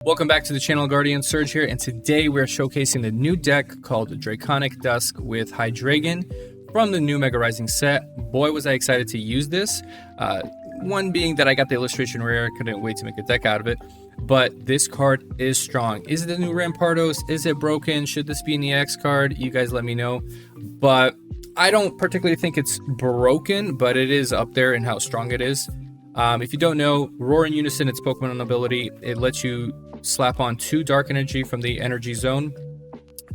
Welcome back to the channel. Guardian Surge here, and today we're showcasing the new deck called Draconic Dusk with Hydreigon from the new Mega Rising set. Boy, was I excited to use this. One being that I got the illustration rare, couldn't wait to make a deck out of it. But this card is strong. Is it a new Rampardos? Is it broken? Should this be an EX card? You guys let me know. But I don't particularly think it's broken, but it is up there in how strong it is. If you don't know, Roar in Unison, its Pokemon ability, it lets you slap on 2 dark energy from the energy zone,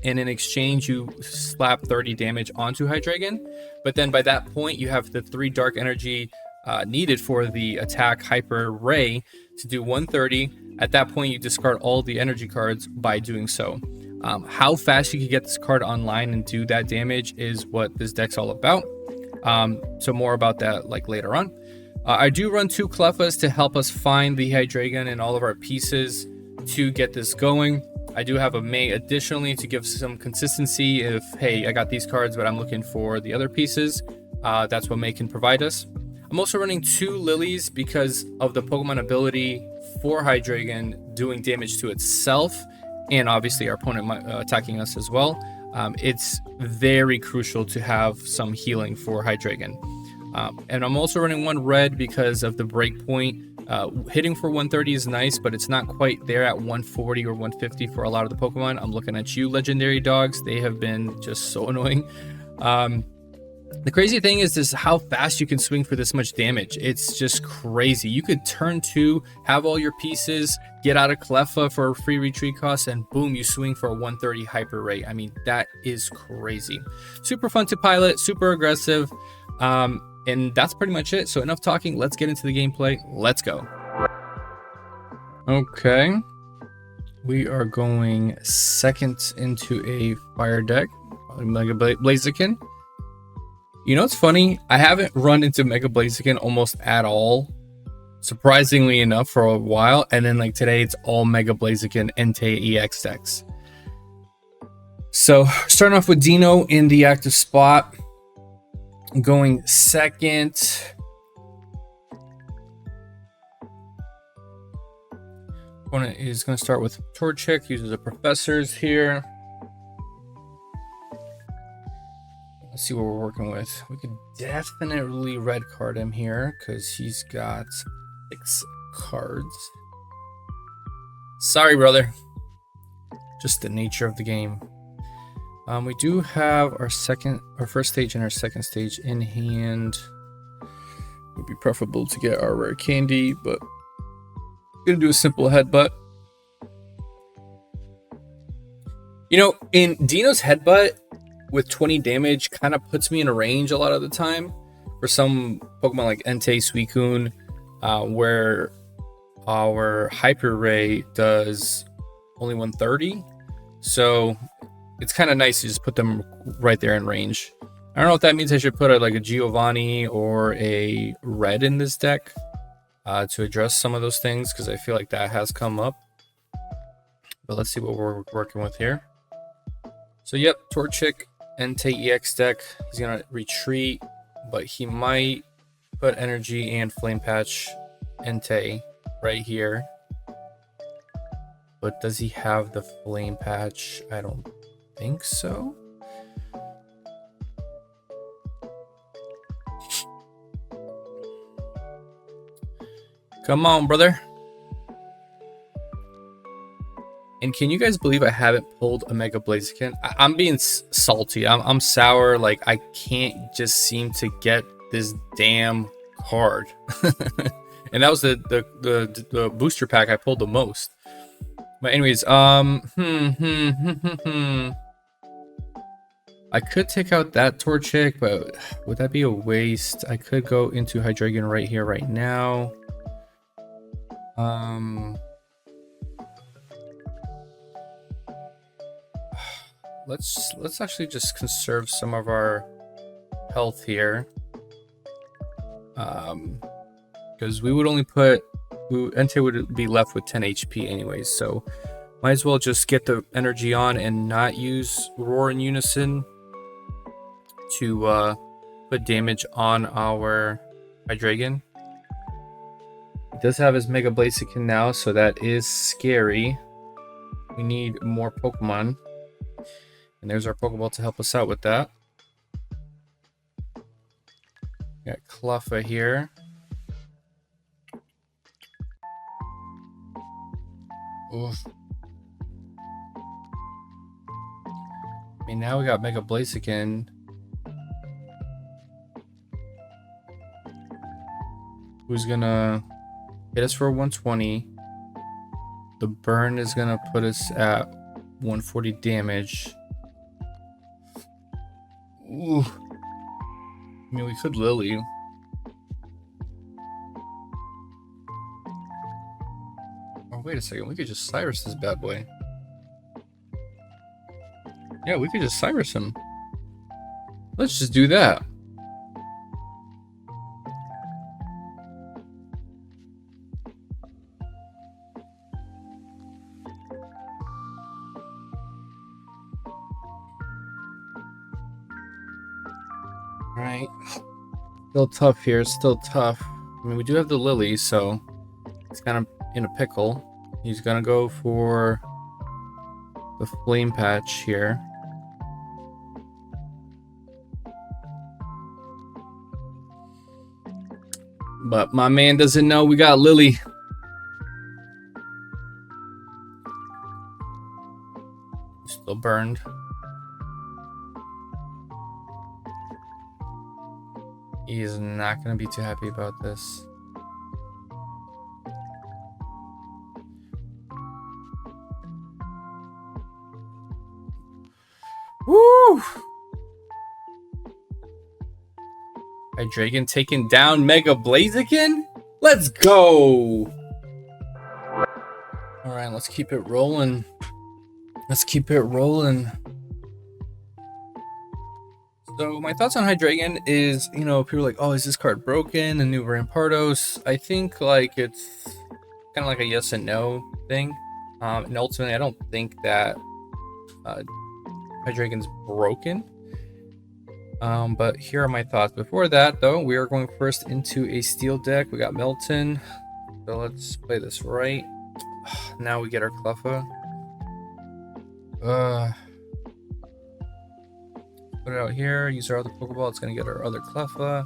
and in exchange you slap 30 damage onto Hydreigon. But then by that point you have the 3 dark energy needed for the attack Hyper Ray to do 130. At that point you discard all the energy cards by doing so. How fast you can get this card online and do that damage is what this deck's all about. So more about that like later on. I do run 2 Cleffas to help us find the Hydreigon and all of our pieces to get this going. I do have a May additionally to give some consistency if, hey, I got these cards, but I'm looking for the other pieces. That's what May can provide us. I'm also running 2 Lillies because of the Pokemon ability for Hydreigon doing damage to itself, and obviously our opponent attacking us as well. It's very crucial to have some healing for Hydreigon. And I'm also running 1 red because of the breakpoint. Hitting for 130 is nice, but it's not quite there at 140 or 150 for a lot of the Pokemon. I'm looking at you, legendary dogs. They have been just so annoying. The crazy thing is how fast you can swing for this much damage. It's just crazy. You could turn 2, have all your pieces, get out of Cleffa for a free retreat cost, and boom, you swing for a 130 Hyper Ray. I mean, that is crazy. Super fun to pilot, super aggressive. And that's pretty much it. So enough talking. Let's get into the gameplay. Let's go. Okay. We are going second into a fire deck. Mega Blaziken. You know what's funny? I haven't run into Mega Blaziken almost at all. Surprisingly enough for a while. And then like today it's all Mega Blaziken Entei EX decks. So starting off with Deino in the active spot. Going second. Opponent is going to start with Torchic, uses the professors here. Let's see what we're working with. We could definitely red card him here because he's got 6 cards. Sorry, brother. Just the nature of the game. We do have our first stage and our second stage in hand. It would be preferable to get our rare candy, but I'm gonna do a simple headbutt. You know, in Deino's headbutt with 20 damage kind of puts me in a range a lot of the time for some Pokemon like Entei, Suicune, where our Hyper Ray does only 130. So it's kind of nice to just put them right there in range. I don't know if that means I should put like a Giovanni or a red in this deck to address some of those things, because I feel like that has come up. But let's see what we're working with here. So yep, Torchic, Entei EX deck. He's going to retreat, but he might put Energy and Flame Patch Entei right here. But does he have the Flame Patch? I don't think so. Come on, brother. And can you guys believe I haven't pulled a Mega Blaziken? I'm being salty. I'm sour. Like, I can't just seem to get this damn card. And that was the booster pack I pulled the most. But anyways, I could take out that Torchic, but would that be a waste? I could go into Hydreigon right here, right now. Let's actually just conserve some of our health here. Because we would only Entei would be left with 10 HP anyways, so might as well just get the energy on and not use Roar in Unison to put damage on our Hydreigon. He does have his Mega Blaziken now, so that is scary. We need more Pokemon. And there's our Pokeball to help us out with that. Got Cleffa here. Oof. I mean, now we got Mega Blaziken. Who's gonna hit us for 120. The burn is gonna put us at 140 damage. Ooh. I mean, we could Lillie. Oh, wait a second. We could just Cyrus this bad boy. Yeah, we could just Cyrus him. Let's just do that. Alright. Still tough here. Still tough. I mean, we do have the Lillie, so it's kind of in a pickle. He's gonna go for the Flame Patch here. But my man doesn't know we got Lillie. Still burned. He is not going to be too happy about this. Woo! Hydreigon taking down Mega Blaziken? Let's go! Alright, let's keep it rolling. Let's keep it rolling. So my thoughts on Hydreigon is, you know, people are like, oh, is this card broken? The new Rampardos. I think like it's kind of like a yes and no thing. And ultimately, I don't think that Hydreigon's broken. But here are my thoughts. Before that, though, we are going first into a steel deck. We got Milton. So let's play this right. Now we get our Cleffa. Put it out here. Use our other Pokeball. It's going to get our other Cleffa.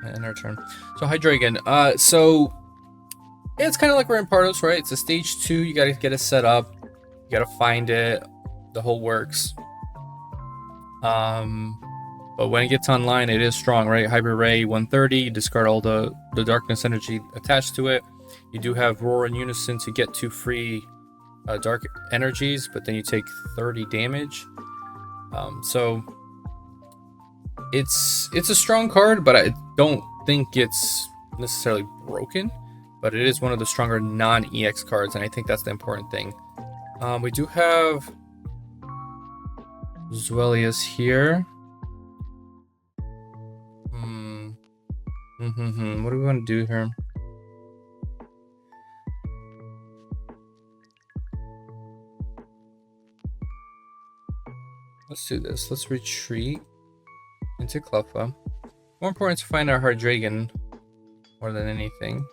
And our turn. So Hydreigon. So it's kind of like Rampardos, right? It's a stage 2. You got to get it set up. You got to find it. The whole works. But when it gets online, it is strong, right? Hybrid Ray 130. You discard all the darkness energy attached to it. You do have Roar and Unison to get 2 free dark energies, but then you take 30 damage. So it's a strong card, but I don't think it's necessarily broken. But it is one of the stronger non-EX cards, and I think that's the important thing. We do have Zweilous here. What do we want to do here? Let's do this. Let's retreat into Cleffa. More important to find our Hydreigon more than anything.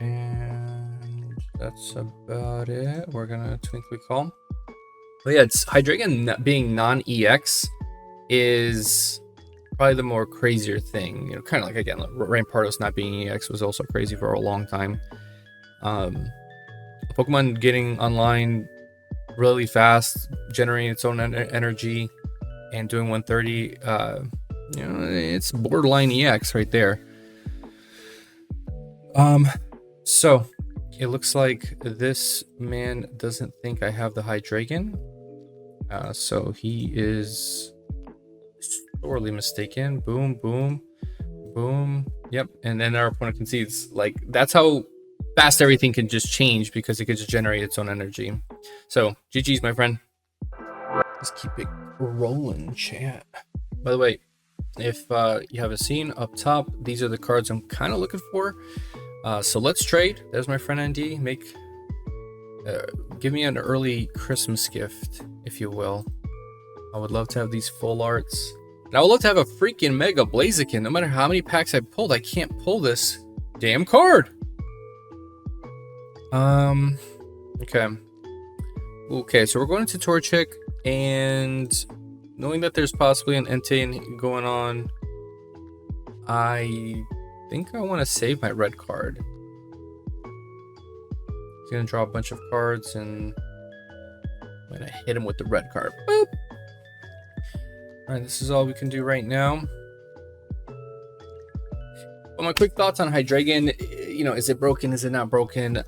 And that's about it. We're gonna Twinkly Call. But yeah, it's Hydreigon being non-EX is probably the more crazier thing. You know, kind of like, again, Rampardos not being EX was also crazy for a long time. Pokemon getting online really fast, generating its own energy, and doing 130. You know, it's borderline EX right there. So it looks like this man doesn't think I have the Hydreigon. So he is sorely mistaken. Boom, boom, boom. Yep. And then our opponent concedes. Like, that's how fast everything can just change, because it could just generate its own energy. So GG's, my friend. Let's keep it rolling, chat. By the way, if you haven't seen up top, these are the cards I'm kind of looking for. So let's trade. There's my friend Andy. Give me an early Christmas gift, if you will. I would love to have these full arts. And I would love to have a freaking Mega Blaziken. No matter how many packs I pulled, I can't pull this damn card. Okay. Okay, so we're going to Torchic, and knowing that there's possibly an Entei going on, I think I want to save my red card. He's going to draw a bunch of cards, and I'm going to hit him with the red card. Boop! Alright, this is all we can do right now. Well, my quick thoughts on Hydreigon, you know, is it broken? Is it not broken?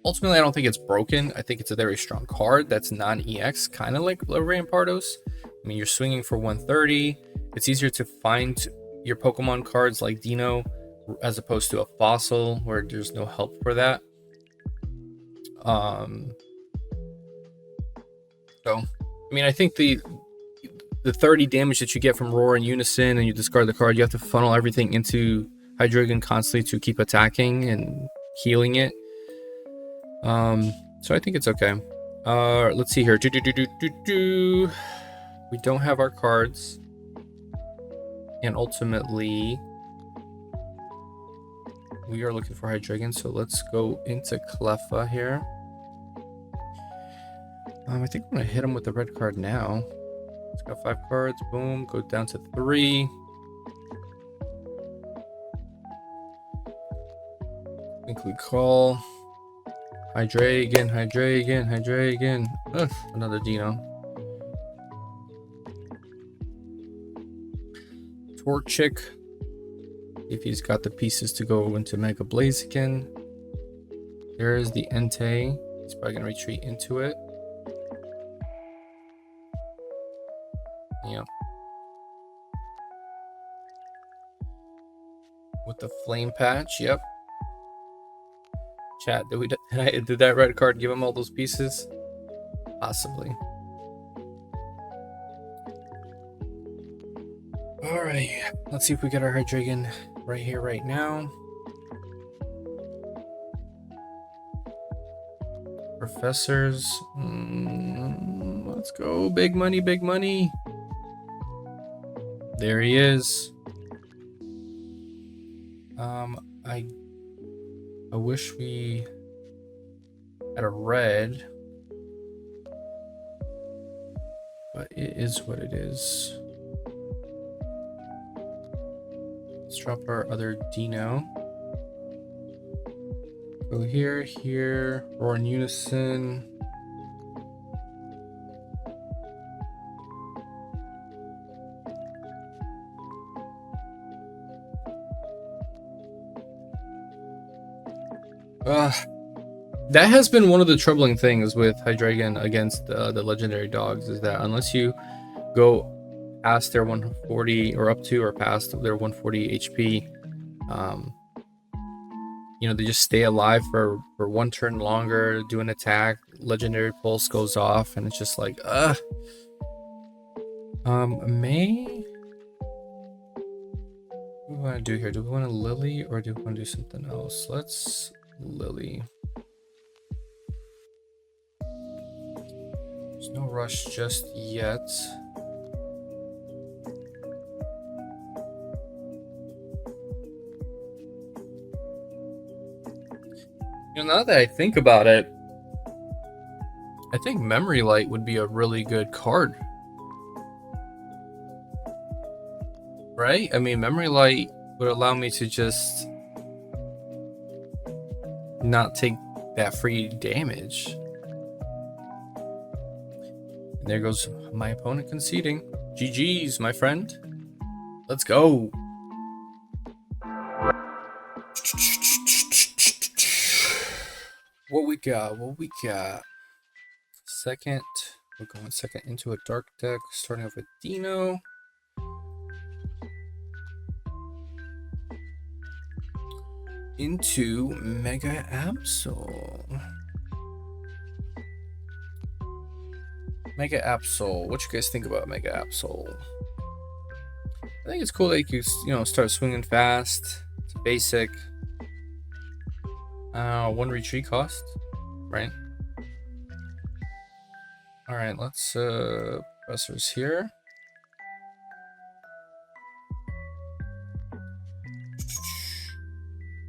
Ultimately, I don't think it's broken. I think it's a very strong card that's non-EX, kind of like Rampardos. I mean, you're swinging for 130. It's easier to find your Pokemon cards like Deino as opposed to a Fossil where there's no help for that. So, I mean, I think the 30 damage that you get from Roar and Unison, and you discard the card, you have to funnel everything into Hydreigon constantly to keep attacking and healing it. So I think it's okay. Let's see here. We don't have our cards. And ultimately, we are looking for Hydreigon, so let's go into Cleffa here. I think I'm gonna hit him with the red card now. It's got 5 cards. Boom. Go down to 3. Include call. Hydreigon. Ugh, another Deino. Torchic. If he's got the pieces to go into Mega Blaziken. There's the Entei. He's probably gonna retreat into it. Yeah. With the flame patch, yep. Chat, did that red card give him all those pieces? Possibly. Alright, let's see if we get our Hydreigon right here, right now. Professors. Let's go. Big money, big money. There he is. I wish we had a red, but it is what it is. Let's drop our other Deino. Go here, Roar in Unison. That has been one of the troubling things with Hydreigon against the legendary dogs, is that unless you go past their 140 or up to or past their 140 HP, you know, they just stay alive for one turn longer, do an attack, legendary pulse goes off, and it's just like, May? What do we want to do here? Do we want a Lillie or do we want to do something else? Let's Lillie. There's no rush just yet. You know, now that I think about it, I think Memory Light would be a really good card. Right? I mean, Memory Light would allow me to just not take that free damage. And there goes my opponent conceding. GG's, my friend. Let's go. What we got? Second. We're going second into a dark deck, starting off with Deino. Into Mega Absol. Mega Absol. What you guys think about Mega Absol? I think it's cool that you know, start swinging fast. It's basic. 1 retreat cost, right? All right, let's professors here.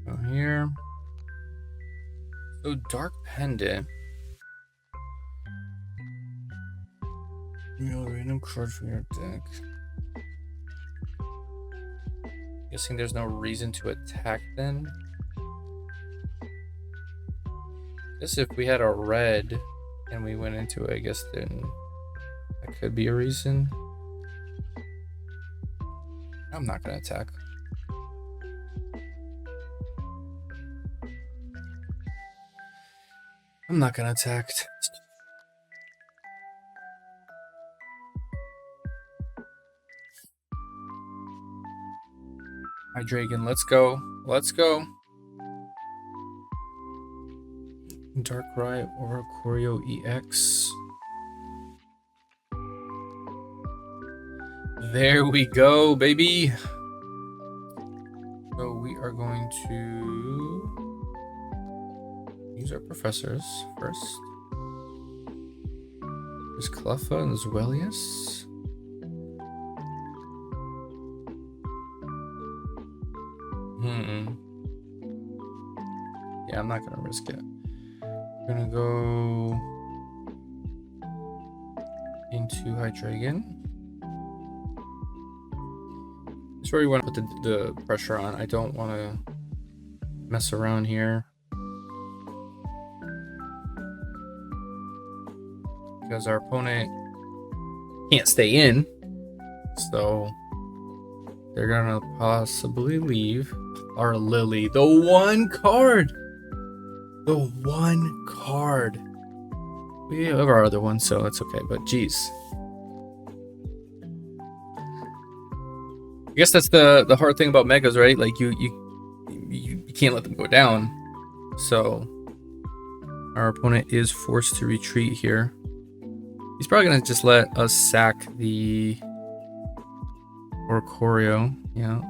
Go here. So Dark Pendant. Real random card from your deck. Guessing there's no reason to attack then. Guess if we had a red and we went into it, I guess then that could be a reason. I'm not gonna attack. I'm not gonna attack. Hydreigon, let's go. Let's go. Darkrai, Oricorio EX. There we go, baby. So we are going to use our professors first. There's Cleffa and Zweilous. Yeah, I'm not gonna risk it. We're gonna go into Hydreigon. That's where we want to put the pressure on. I don't want to mess around here, because our opponent can't stay in, so they're gonna possibly leave our Lillie. The one card! The one card! We have our other one, so that's okay, but geez. I guess that's the hard thing about megas, right? Like you can't let them go down. So our opponent is forced to retreat here. He's probably gonna just let us sack the Oricorio. Yeah.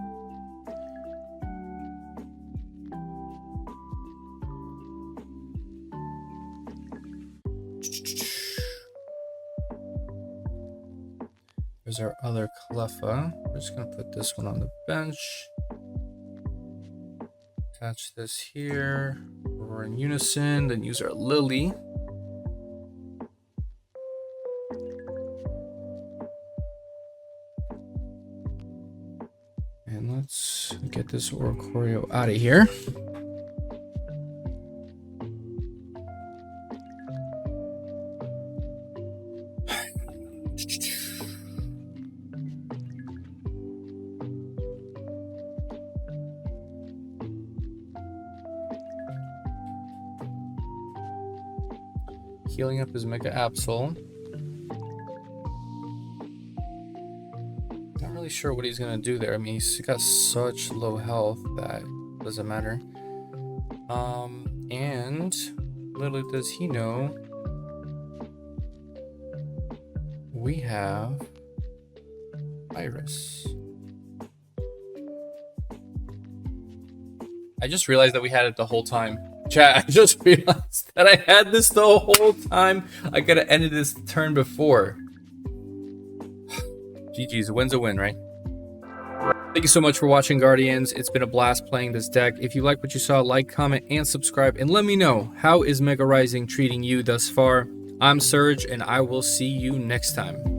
There's our other Cleffa. We're just gonna put this one on the bench. Attach this here. We're in unison. Then use our Lillie. And let's get this Oricorio out of here. Healing up his Mega Absol. Not really sure what he's gonna do there. I mean, he's got such low health that doesn't matter. And little does he know, we have Cyrus. I just realized that we had it the whole time. Chat, I just realized that I had this the whole time. I could have ended this turn before. GG's, a win's a win, right? Thank you so much for watching, Guardians. It's been a blast playing this deck. If you like what you saw, like, comment, and subscribe. And let me know, how is Mega Rising treating you thus far? I'm Surge, and I will see you next time.